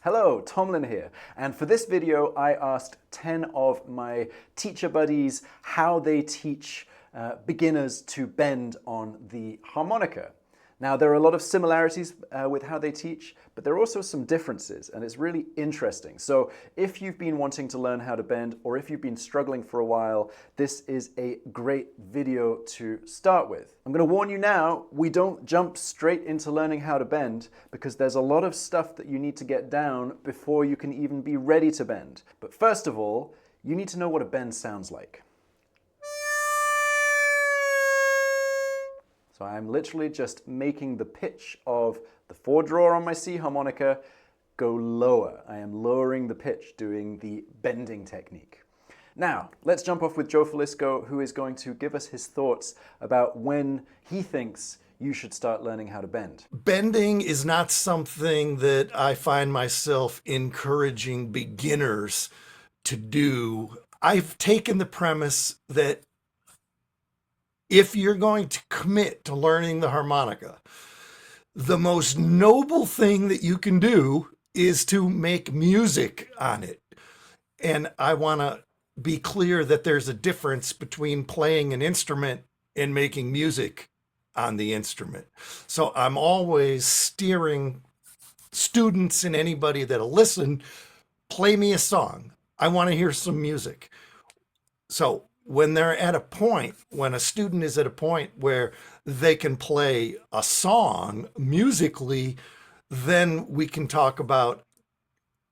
Hello, Tomlin here, and for this video I asked 10 of my teacher buddies how they teach beginners to bend on the harmonica. Now there are a lot of similarities with how they teach, but there are also some differences, and it's really interesting. So if you've been wanting to learn how to bend, or if you've been struggling for a while, this is a great video to start with. I'm going to warn you now, we don't jump straight into learning how to bend, because there's a lot of stuff that you need to get down before you can even be ready to bend. But first of all, you need to know what a bend sounds like. So I'm literally just making the pitch of the 4 drawer on my C harmonica go lower. I am lowering the pitch, doing the bending technique. Now, let's jump off with Joe Filisko, who is going to give us his thoughts about when he thinks you should start learning how to bend. Bending is not something that I find myself encouraging beginners to do. I've taken the premise that if you're going to commit to learning the harmonica, the most noble thing that you can do is to make music on it. And I want to be clear that there's a difference between playing an instrument and making music on the instrument. So I'm always steering students and anybody that'll listen, play me a song. I want to hear some music. So when they're at a point, when a student is at a point where they can play a song musically, then we can talk about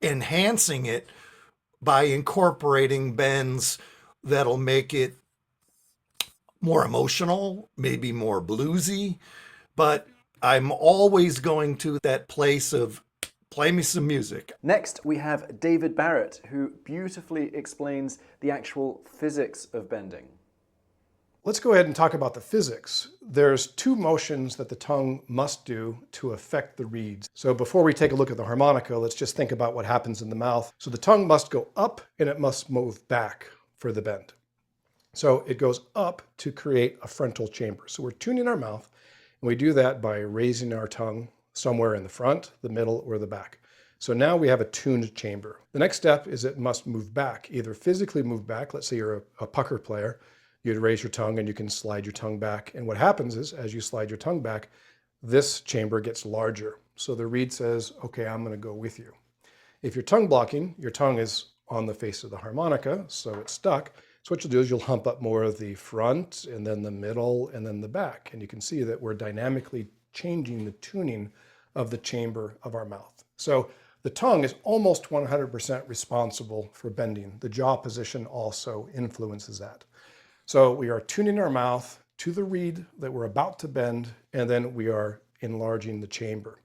enhancing it by incorporating bends that'll make it more emotional, maybe more bluesy. But I'm always going to that place of play me some music. Next, we have David Barrett, who beautifully explains the actual physics of bending. Let's go ahead and talk about the physics. There's 2 motions that the tongue must do to affect the reeds. So before we take a look at the harmonica, let's just think about what happens in the mouth. So the tongue must go up and it must move back for the bend. So it goes up to create a frontal chamber. So we're tuning our mouth, and we do that by raising our tongue somewhere in the front, the middle, or the back. So now we have a tuned chamber. The next step is it must move back, either physically move back. Let's say you're a pucker player. You'd raise your tongue and you can slide your tongue back. And what happens is, as you slide your tongue back, this chamber gets larger. So the reed says, okay, I'm gonna go with you. If you're tongue blocking, your tongue is on the face of the harmonica, so it's stuck. So what you'll do is you'll hump up more of the front and then the middle and then the back. And you can see that we're dynamically changing the tuning of the chamber of our mouth. So the tongue is almost 100% responsible for bending. The jaw position also influences that. So we are tuning our mouth to the reed that we're about to bend, and then we are enlarging the chamber.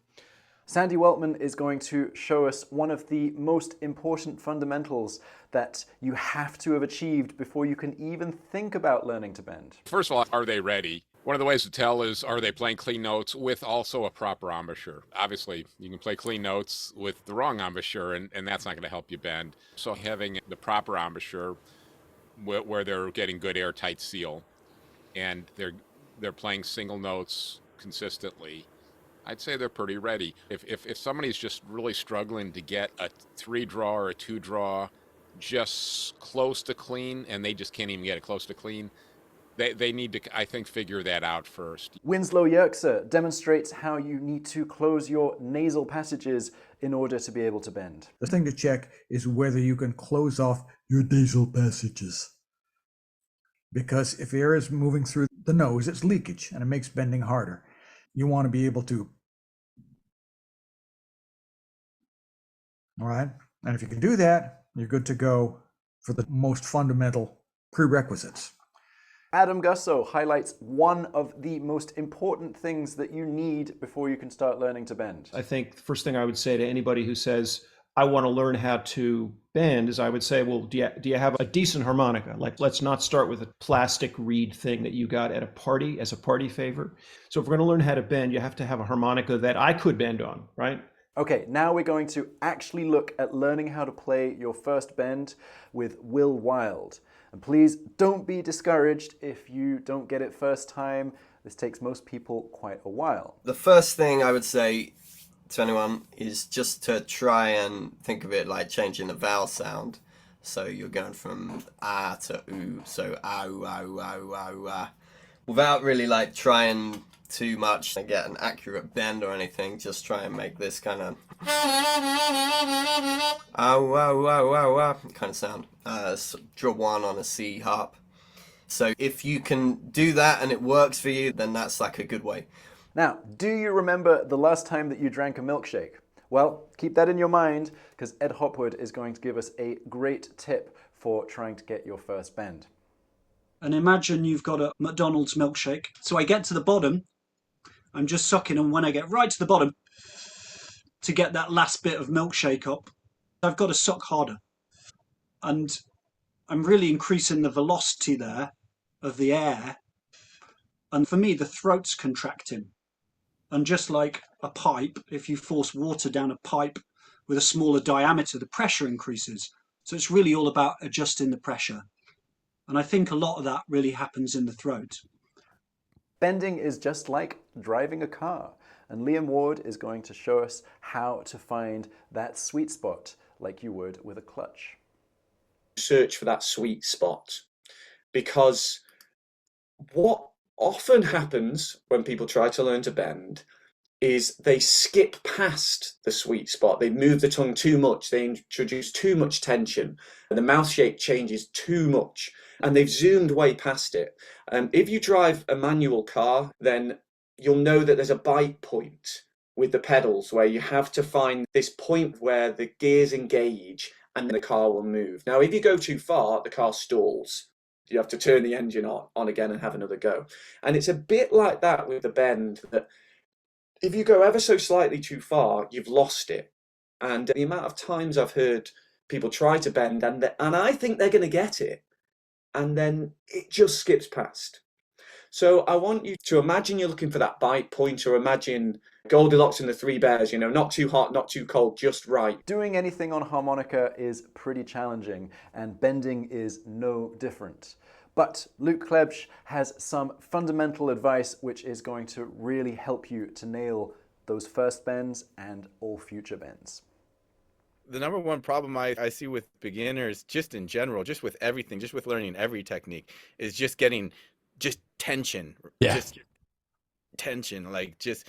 Sandy Weltman is going to show us one of the most important fundamentals that you have to have achieved before you can even think about learning to bend. First of all, are they ready? One of the ways to tell is, are they playing clean notes with also a proper embouchure? Obviously, you can play clean notes with the wrong embouchure, and that's not going to help you bend. So having the proper embouchure where they're getting good airtight seal and they're playing single notes consistently, I'd say they're pretty ready. If somebody's just really struggling to get a 3 draw or a 2 draw just close to clean, and they just can't even get it close to clean, they need to, I think, figure that out first. Winslow Yerkser demonstrates how you need to close your nasal passages in order to be able to bend. The thing to check is whether you can close off your nasal passages. Because if air is moving through the nose, it's leakage and it makes bending harder. You want to be able to. All right. And if you can do that, you're good to go for the most fundamental prerequisites. Adam Gusso highlights one of the most important things that you need before you can start learning to bend. I think the first thing I would say to anybody who says, I want to learn how to bend, is I would say, well, do you have a decent harmonica? Like, let's not start with a plastic reed thing that you got at a party as a party favor. So if we're going to learn how to bend, you have to have a harmonica that I could bend on, right? Okay, now we're going to actually look at learning how to play your first bend with Will Wild. And please don't be discouraged if you don't get it first time. This takes most people quite a while. The first thing I would say to anyone is just to try and think of it like changing the vowel sound. So you're going from ah to oo, so ah, oo, ah, oo, ah, oo, ah, oo, ah. Without really like trying too much to get an accurate bend or anything, just try and make this kind of ah, oo, ah, oo, ah, oo, ah, oo, ah kind of sound. Drop 1 on a C harp. So if you can do that and it works for you, then that's like a good way. Now, do you remember the last time that you drank a milkshake? Well, keep that in your mind because Ed Hopwood is going to give us a great tip for trying to get your first bend. And imagine you've got a McDonald's milkshake. So I get to the bottom, I'm just sucking, and when I get right to the bottom, to get that last bit of milkshake up, I've got to suck harder. And I'm really increasing the velocity there of the air. And for me, the throat's contracting. And just like a pipe, if you force water down a pipe with a smaller diameter, the pressure increases. So it's really all about adjusting the pressure. And I think a lot of that really happens in the throat. Bending is just like driving a car, and Liam Ward is going to show us how to find that sweet spot like you would with a clutch. Search for that sweet spot, because what often happens when people try to learn to bend is they skip past the sweet spot. They move the tongue too much. They introduce too much tension. And the mouth shape changes too much. And they've zoomed way past it. If you drive a manual car, then you'll know that there's a bite point with the pedals where you have to find this point where the gears engage and the car will move. Now, if you go too far, the car stalls. You have to turn the engine on again and have another go. And it's a bit like that with the bend, that if you go ever so slightly too far, you've lost it. And the amount of times I've heard people try to bend and I think they're going to get it, and then it just skips past. So I want you to imagine you're looking for that bite point, or imagine Goldilocks and the Three Bears, not too hot, not too cold, just right. Doing anything on harmonica is pretty challenging, and bending is no different. But Luke Klebsch has some fundamental advice which is going to really help you to nail those first bends and all future bends. The number one problem I see with beginners, just in general, just with everything, just with learning every technique, is just getting tension. Yeah. Just tension, like just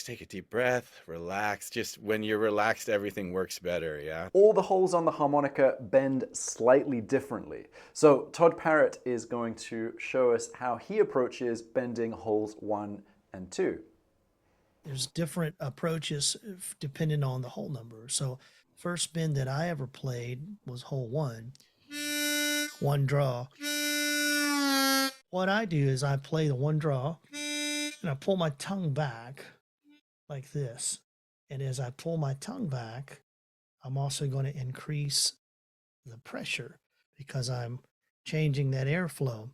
take a deep breath, relax. Just when you're relaxed, everything works better, yeah? All the holes on the harmonica bend slightly differently. So Todd Parrott is going to show us how he approaches bending holes 1 and 2. There's different approaches depending on the hole number. So first bend that I ever played was hole 1, 1 draw. What I do is I play the 1 draw and I pull my tongue back like this. And as I pull my tongue back, I'm also going to increase the pressure because I'm changing that airflow.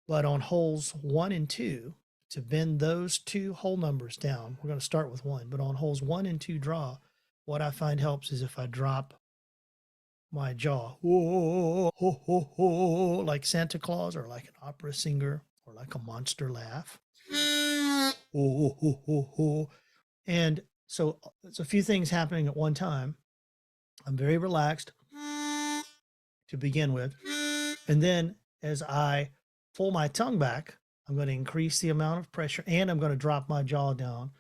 But on holes 1 and 2, to bend those 2 hole numbers down, we're going to start with 1, but on holes 1 and 2 draw, what I find helps is if I drop my jaw, like Santa Claus, or like an opera singer, or like a monster laugh. And so it's a few things happening at one time. I'm very relaxed to begin with. And then as I pull my tongue back, I'm going to increase the amount of pressure and I'm going to drop my jaw down.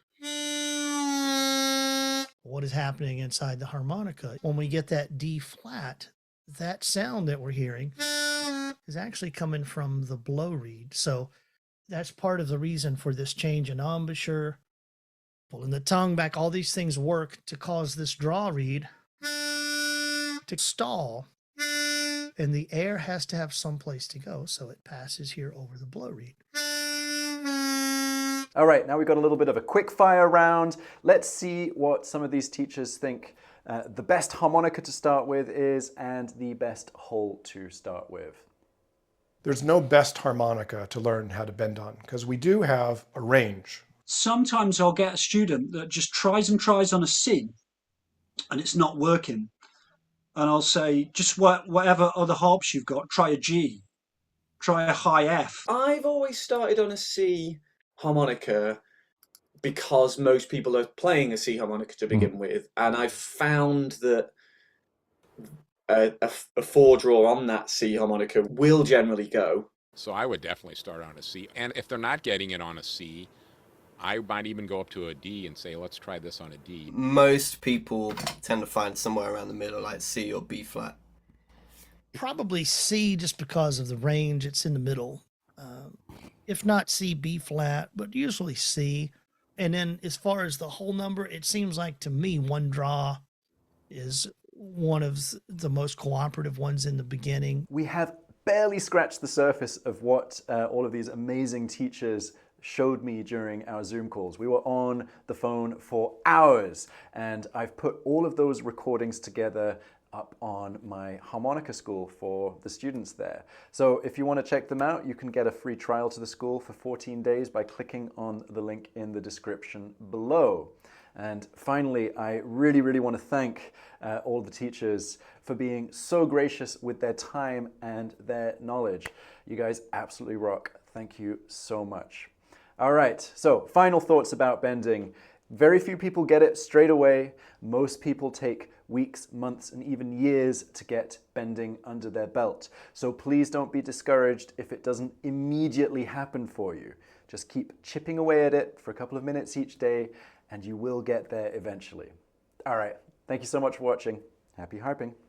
What is happening inside the harmonica? When we get that D flat, that sound that we're hearing is actually coming from the blow reed. So that's part of the reason for this change in embouchure, pulling the tongue back. All these things work to cause this draw reed to stall, and the air has to have some place to go, so it passes here over the blow reed. All right, now we've got a little bit of a quick fire round. Let's see what some of these teachers think the best harmonica to start with is and the best hole to start with. There's no best harmonica to learn how to bend on because we do have a range. Sometimes I'll get a student that just tries and tries on a C and it's not working. And I'll say, just whatever other harps you've got, try a G, try a high F. I've always started on a C harmonica because most people are playing a C harmonica to begin with, and I've found that a 4-draw on that C harmonica will generally go. So I would definitely start on a C. And if they're not getting it on a C, I might even go up to a D and say, let's try this on a D. Most people tend to find somewhere around the middle, like C or B flat. Probably C, just because of the range. It's in the middle. If not C, B flat, but usually C. And then as far as the whole number, it seems like to me 1 draw is one of the most cooperative ones in the beginning. We have barely scratched the surface of what all of these amazing teachers showed me during our Zoom calls. We were on the phone for hours, and I've put all of those recordings together up on my harmonica school for the students there. So if you want to check them out, you can get a free trial to the school for 14 days by clicking on the link in the description below. And finally, I really want to thank all the teachers for being so gracious with their time and their knowledge. You guys absolutely rock. Thank you so much. All right, so final thoughts about bending. Very few people get it straight away. Most people take weeks, months, and even years to get bending under their belt. So please don't be discouraged if it doesn't immediately happen for you. Just keep chipping away at it for a couple of minutes each day, and you will get there eventually. All right, thank you so much for watching. Happy harping.